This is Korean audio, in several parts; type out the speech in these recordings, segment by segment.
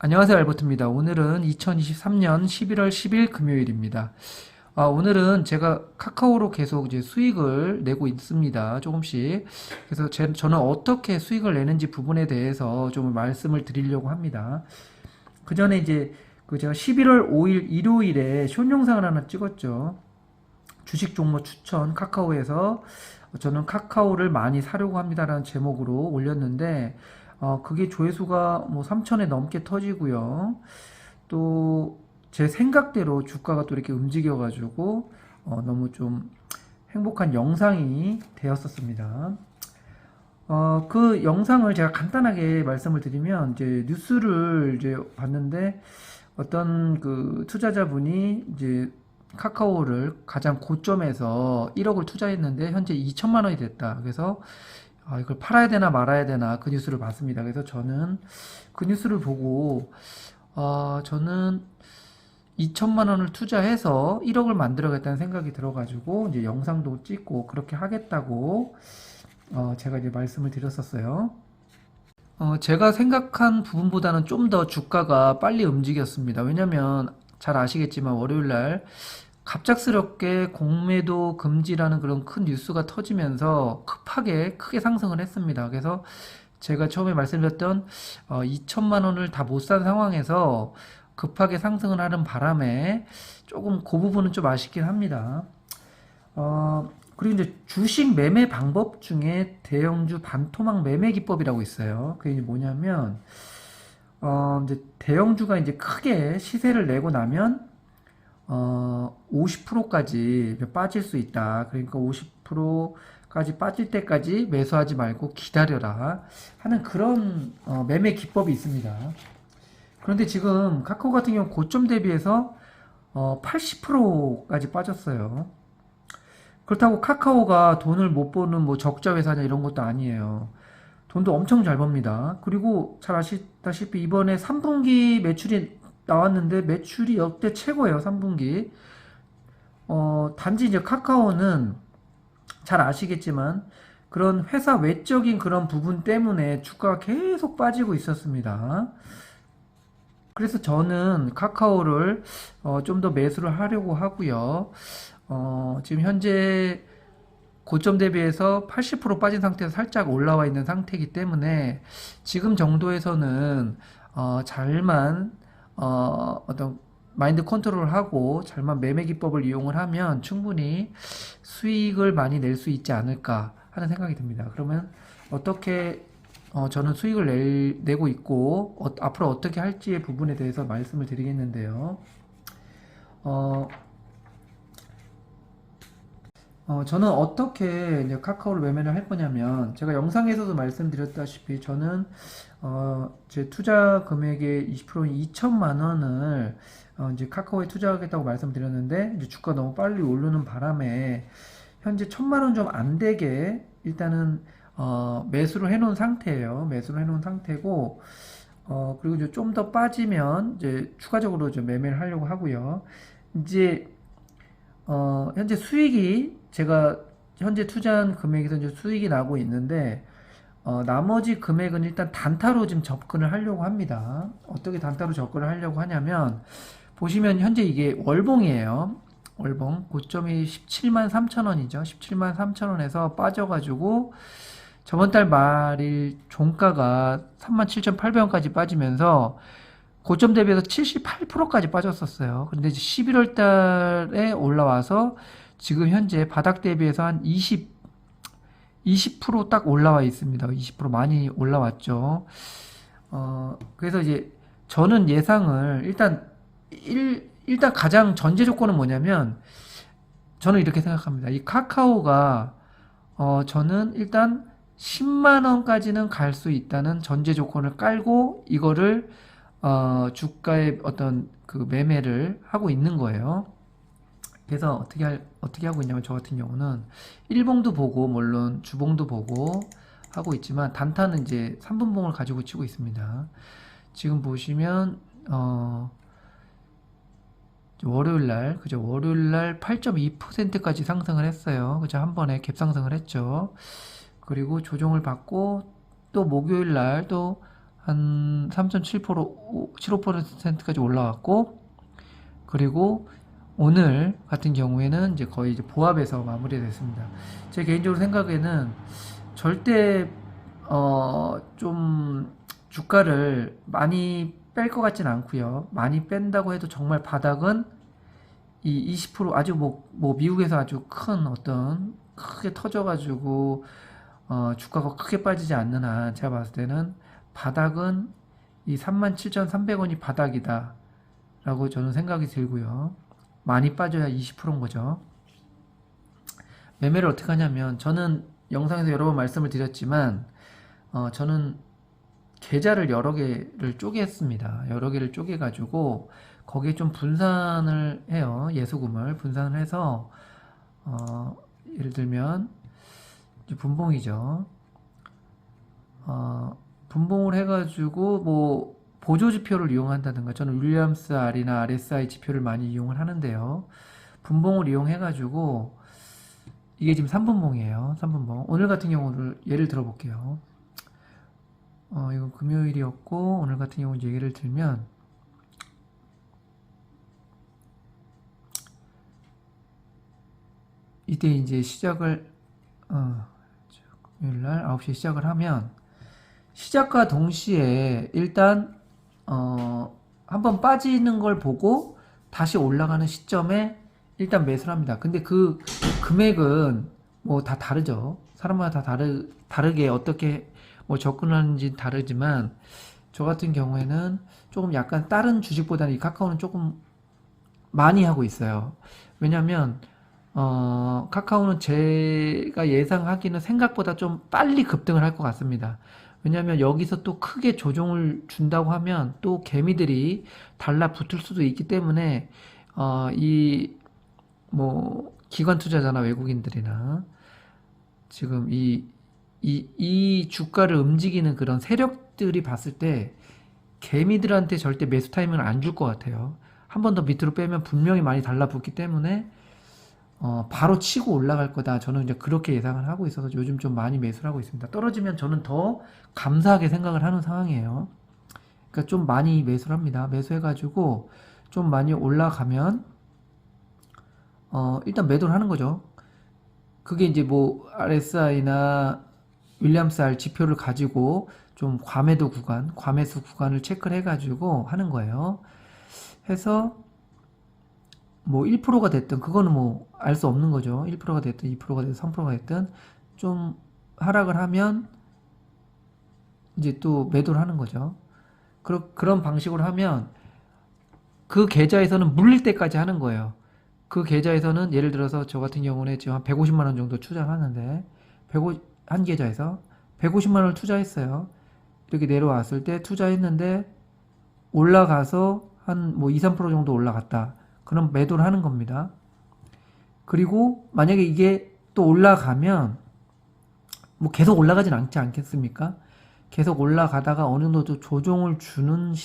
안녕하세요, 알버트입니다. 오늘은 2023년 11월 10일 금요일입니다. 오늘은 제가 카카오로 계속 이제 수익을 내고 있습니다. 조금씩. 그래서 저는 어떻게 수익을 내는지 부분에 대해서 좀 말씀을 드리려고 합니다. 그 전에 이제 제가 11월 5일 일요일에 숏 영상을 하나 찍었죠. 주식 종목 추천 카카오에서 저는 카카오를 많이 사려고 합니다라는 제목으로 올렸는데 그게 조회수가 뭐 3천에 넘게 터지고요. 또 제 생각대로 주가가 또 이렇게 움직여가지고 너무 좀 행복한 영상이 되었었습니다. 그 영상을 제가 간단하게 말씀을 드리면 이제 뉴스를 이제 봤는데 어떤 그 투자자분이 이제 카카오를 가장 고점에서 1억을 투자했는데 현재 2천만 원이 됐다. 그래서 이걸 팔아야 되나 말아야 되나 그 뉴스를 봤습니다. 그래서 저는 그 뉴스를 보고 저는 2천만 원을 투자해서 1억을 만들어야겠다는 생각이 들어가지고 이제 영상도 찍고 그렇게 하겠다고 제가 이제 말씀을 드렸었어요. 제가 생각한 부분보다는 좀 더 주가가 빨리 움직였습니다. 왜냐면 잘 아시겠지만 월요일 날 갑작스럽게 공매도 금지라는 그런 큰 뉴스가 터지면서 급하게 크게 상승을 했습니다. 그래서 제가 처음에 말씀드렸던 2천만 원을 다 못 산 상황에서 급하게 상승을 하는 바람에 조금 그 부분은 좀 아쉽긴 합니다. 그리고 이제 주식 매매 방법 중에 대형주 반토막 매매 기법이라고 있어요. 그게 이제 뭐냐면, 이제 대형주가 이제 크게 시세를 내고 나면, 50%까지 빠질 수 있다. 그러니까 50%까지 빠질 때까지 매수하지 말고 기다려라. 하는 그런, 매매 기법이 있습니다. 그런데 지금 카카오 같은 경우 고점 대비해서, 80%까지 빠졌어요. 그렇다고 카카오가 돈을 못 버는 뭐 적자 회사냐 이런 것도 아니에요. 돈도 엄청 잘 법니다. 그리고 잘 아시다시피 이번에 3분기 매출이 나왔는데 매출이 역대 최고예요, 3분기. 단지 이제 카카오는 잘 아시겠지만 그런 회사 외적인 그런 부분 때문에 주가가 계속 빠지고 있었습니다. 그래서 저는 카카오를 좀 더 매수를 하려고 하고요. 지금 현재 고점 대비해서 80% 빠진 상태에서 살짝 올라와 있는 상태이기 때문에 지금 정도에서는 잘만 어떤 마인드 컨트롤을 하고 잘만 매매 기법을 이용을 하면 충분히 수익을 많이 낼 수 있지 않을까 하는 생각이 듭니다. 그러면 어떻게 저는 수익을 내고 있고 앞으로 어떻게 할지의 부분에 대해서 말씀을 드리겠는데요. 어, 저는 어떻게 이제 카카오를 매매를 할 거냐면, 제가 영상에서도 말씀드렸다시피, 저는, 제 투자 금액의 20%인 2천만 원을, 이제 카카오에 투자하겠다고 말씀드렸는데, 이제 주가 너무 빨리 오르는 바람에, 현재 1천만 원 좀 안 되게, 일단은, 매수를 해놓은 상태예요. 매수를 해놓은 상태고, 그리고 이제 좀 더 빠지면, 이제 추가적으로 좀 매매를 하려고 하고요. 이제, 현재 수익이 제가 현재 투자한 금액에서 이제 수익이 나고 있는데 나머지 금액은 일단 단타로 지금 접근을 하려고 합니다. 어떻게 단타로 접근을 하려고 하냐면 보시면 현재 이게 월봉이에요. 월봉 고점이 17만 3천 원이죠. 17만 3천 원에서 빠져가지고 저번 달 말일 종가가 37,800원까지 빠지면서 고점 대비해서 78%까지 빠졌었어요. 근데 이제 11월 달에 올라와서 지금 현재 바닥 대비해서 한 20% 올라와 있습니다. 20% 많이 올라왔죠. 그래서 이제 저는 예상을 일단 가장 전제 조건은 뭐냐면 저는 이렇게 생각합니다. 이 카카오가 저는 일단 10만 원까지는 갈 수 있다는 전제 조건을 깔고 이거를 주가의 어떤 그 매매를 하고 있는 거예요. 그래서 어떻게 하고 있냐면 저 같은 경우는 일봉도 보고 물론 주봉도 보고 하고 있지만 단타는 이제 3분봉을 가지고 치고 있습니다. 지금 보시면 월요일 날 그죠? 월요일 날 8.2%까지 상승을 했어요. 그죠? 한 번에 갭상승을 했죠. 그리고 조정을 받고 또 목요일 날 또 한 3.7%, 75%까지 올라왔고, 그리고 오늘 같은 경우에는 이제 거의 이제 보합에서 마무리됐습니다. 제 개인적으로 생각에는 절대 좀 주가를 많이 뺄 것 같진 않고요. 많이 뺀다고 해도 정말 바닥은 이 20% 아주 뭐 미국에서 아주 큰 어떤 크게 터져가지고 주가가 크게 빠지지 않는 한 제가 봤을 때는 바닥은 이 37,300원이 바닥이다 라고 저는 생각이 들고요. 많이 빠져야 20%인 거죠. 매매를 어떻게 하냐면 저는 영상에서 여러 번 말씀을 드렸지만 저는 계좌를 여러 개를 쪼개습니다. 여러 개를 쪼개가지고 거기에 좀 분산을 해요. 예수금을 분산을 해서 예를 들면 분봉이죠. 분봉을 해가지고 뭐 보조 지표를 이용한다든가 저는 윌리엄스 R이나 RSI 지표를 많이 이용을 하는데요. 분봉을 이용해가지고 이게 지금 3분봉이에요. 3분봉. 오늘 같은 경우를 예를 들어볼게요. 이건 금요일이었고 오늘 같은 경우 예를 들면 이때 이제 시작을 금요일날 9시에 시작을 하면 시작과 동시에 일단 한번 빠지는 걸 보고 다시 올라가는 시점에 일단 매수를 합니다. 근데 그 금액은 뭐 다 다르죠. 사람마다 다 다르게 어떻게 뭐 접근하는지 다르지만 저 같은 경우에는 조금 약간 다른 주식보다는 이 카카오는 조금 많이 하고 있어요. 왜냐면 카카오는 제가 예상하기는 생각보다 좀 빨리 급등을 할 것 같습니다. 왜냐면 여기서 또 크게 조정을 준다고 하면 또 개미들이 달라붙을 수도 있기 때문에 이 뭐 기관 투자자나 외국인들이나 지금 이 주가를 움직이는 그런 세력들이 봤을 때 개미들한테 절대 매수 타이밍을 안 줄 것 같아요. 한 번 더 밑으로 빼면 분명히 많이 달라붙기 때문에 바로 치고 올라갈 거다. 저는 이제 그렇게 예상을 하고 있어서 요즘 좀 많이 매수를 하고 있습니다. 떨어지면 저는 더 감사하게 생각을 하는 상황이에요. 그러니까 좀 많이 매수를 합니다. 매수해가지고 좀 많이 올라가면 일단 매도를 하는 거죠. 그게 이제 뭐 RSI나 윌리엄스 R 지표를 가지고 좀 과매도 구간, 과매수 구간을 체크를 해가지고 하는 거예요. 해서 뭐 1%가 됐든 그거는 뭐 알 수 없는 거죠. 1%가 됐든 2%가 됐든 3%가 됐든 좀 하락을 하면 이제 또 매도를 하는 거죠. 그런 방식으로 하면 그 계좌에서는 물릴 때까지 하는 거예요. 그 계좌에서는 예를 들어서 저 같은 경우는 지금 한 150만 원 정도 투자를 하는데 한 계좌에서 150만 원을 투자했어요. 이렇게 내려왔을 때 투자했는데 올라가서 한 뭐 2, 3% 정도 올라갔다. 그럼 매도를 하는 겁니다. 그리고 만약에 이게 또 올라가면 뭐 계속 올라가진 않지 않겠습니까? 계속 올라가다가 어느 정도 조정을 주는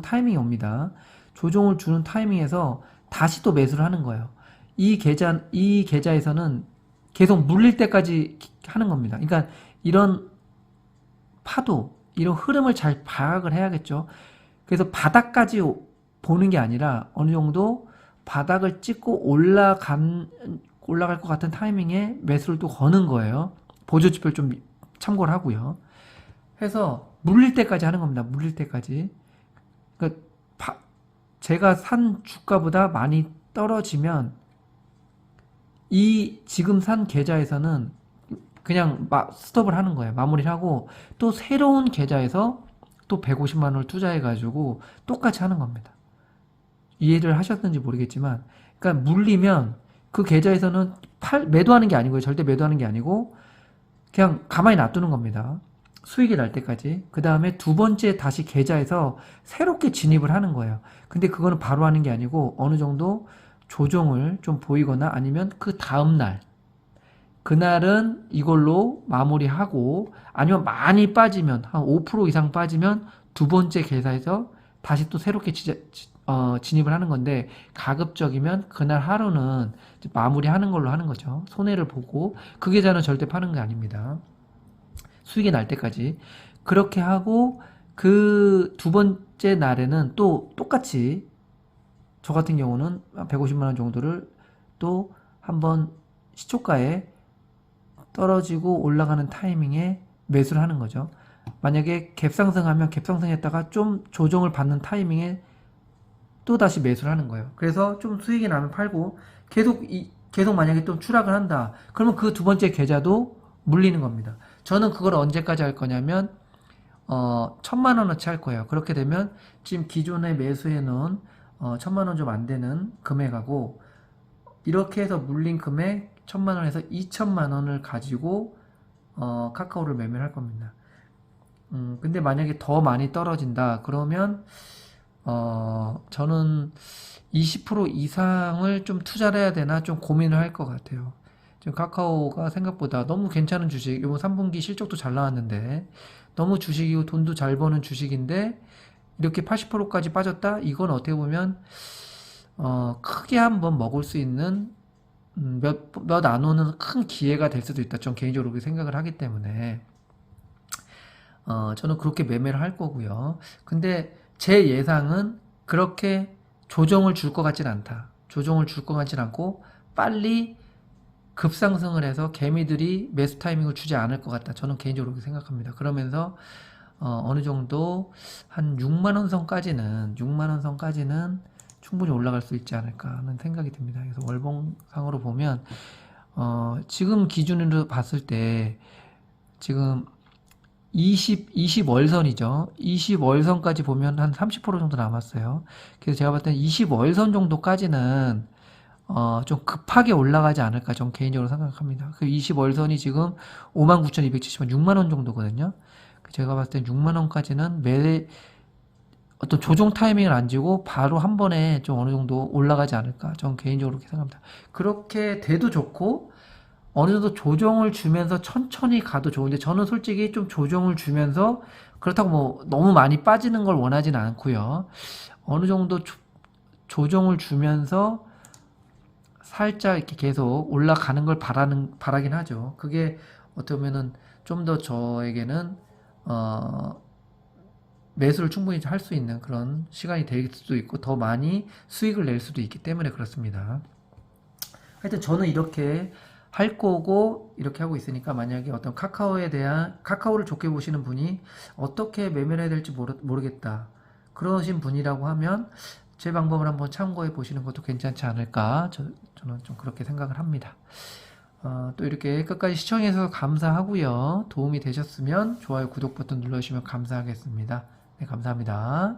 타이밍이 옵니다. 조정을 주는 타이밍에서 다시 또 매수를 하는 거예요. 이 계좌에서는 계속 물릴 때까지 하는 겁니다. 그러니까 이런 파도, 이런 흐름을 잘 파악을 해야겠죠. 그래서 바닥까지 보는 게 아니라 어느 정도 바닥을 찍고 올라갈 것 같은 타이밍에 매수를 또 거는 거예요. 보조지표를 좀 참고를 하고요. 해서 물릴 때까지 하는 겁니다. 물릴 때까지. 그러니까 제가 산 주가보다 많이 떨어지면 이 지금 산 계좌에서는 그냥 스톱을 하는 거예요. 마무리를 하고 또 새로운 계좌에서 또 150만 원을 투자해가지고 똑같이 하는 겁니다. 이해를 하셨는지 모르겠지만, 그러니까 물리면 그 계좌에서는 매도하는 게 아니고요. 절대 매도하는 게 아니고 그냥 가만히 놔두는 겁니다. 수익이 날 때까지. 그 다음에 두 번째 다시 계좌에서 새롭게 진입을 하는 거예요. 근데 그거는 바로 하는 게 아니고 어느 정도 조정을 좀 보이거나 아니면 그 다음날 그날은 이걸로 마무리하고 아니면 많이 빠지면 한 5% 이상 빠지면 두 번째 계좌에서 다시 또 새롭게 진입을 하는 건데 가급적이면 그날 하루는 마무리하는 걸로 하는 거죠. 손해를 보고 그 계좌는 절대 파는 게 아닙니다. 수익이 날 때까지. 그렇게 하고 그 두 번째 날에는 또 똑같이 저 같은 경우는 150만 원 정도를 또 한번 시초가에 떨어지고 올라가는 타이밍에 매수를 하는 거죠. 만약에 갭상승하면 갭상승했다가 좀 조정을 받는 타이밍에 또 다시 매수를 하는 거예요. 그래서 좀 수익이 나면 팔고 계속 만약에 또 추락을 한다. 그러면 그 두 번째 계좌도 물리는 겁니다. 저는 그걸 언제까지 할 거냐면 1,000만 원어치 할 거예요. 그렇게 되면 지금 기존에 매수해 놓은 1,000만 원 좀 안 되는 금액하고 이렇게 해서 물린 금액 1,000만 원에서 2,000만 원을 가지고 카카오를 매매를 할 겁니다. 근데 만약에 더 많이 떨어진다 그러면 저는 20% 이상을 좀 투자를 해야 되나 좀 고민을 할 것 같아요. 지금 카카오가 생각보다 너무 괜찮은 주식, 이번 3분기 실적도 잘 나왔는데 너무 주식이고 돈도 잘 버는 주식인데 이렇게 80%까지 빠졌다? 이건 어떻게 보면 크게 한번 먹을 수 있는 몇 안 오는 큰 기회가 될 수도 있다. 전 개인적으로 그렇게 생각을 하기 때문에 저는 그렇게 매매를 할 거고요. 근데 제 예상은 그렇게 조정을 줄 것 같진 않다. 조정을 줄 것 같진 않고 빨리 급상승을 해서 개미들이 매수 타이밍을 주지 않을 것 같다. 저는 개인적으로 그렇게 생각합니다. 그러면서 어느 정도 한 6만 원 선까지는 충분히 올라갈 수 있지 않을까 하는 생각이 듭니다. 그래서 월봉상으로 보면 지금 기준으로 봤을 때 지금 20월선이죠. 20월선까지 보면 한 30% 정도 남았어요. 그래서 제가 봤을 때 20월선 정도까지는 좀 급하게 올라가지 않을까 전 개인적으로 생각합니다. 그 20월선이 지금 59,270원, 6만 원 정도거든요. 제가 봤을 때 6만 원까지는 어떤 조정 타이밍을 안 지고 바로 한 번에 좀 어느 정도 올라가지 않을까 전 개인적으로 그렇게 생각합니다. 그렇게 돼도 좋고 어느 정도 조정을 주면서 천천히 가도 좋은데 저는 솔직히 좀 조정을 주면서 그렇다고 뭐 너무 많이 빠지는 걸 원하지는 않고요. 어느 정도 조정을 주면서 살짝 이렇게 계속 올라가는 걸 바라긴 하죠. 그게 어떻게 보면은 좀 더 저에게는 매수를 충분히 할 수 있는 그런 시간이 될 수도 있고 더 많이 수익을 낼 수도 있기 때문에 그렇습니다. 하여튼 저는 이렇게 할 거고 이렇게 하고 있으니까 만약에 어떤 카카오를 좋게 보시는 분이 어떻게 매매를 해야 될지 모르겠다 그러신 분이라고 하면 제 방법을 한번 참고해 보시는 것도 괜찮지 않을까 저는 좀 그렇게 생각을 합니다. 또 이렇게 끝까지 시청해 주셔서 감사하고요. 도움이 되셨으면 좋아요 구독 버튼 눌러주시면 감사하겠습니다. 네, 감사합니다.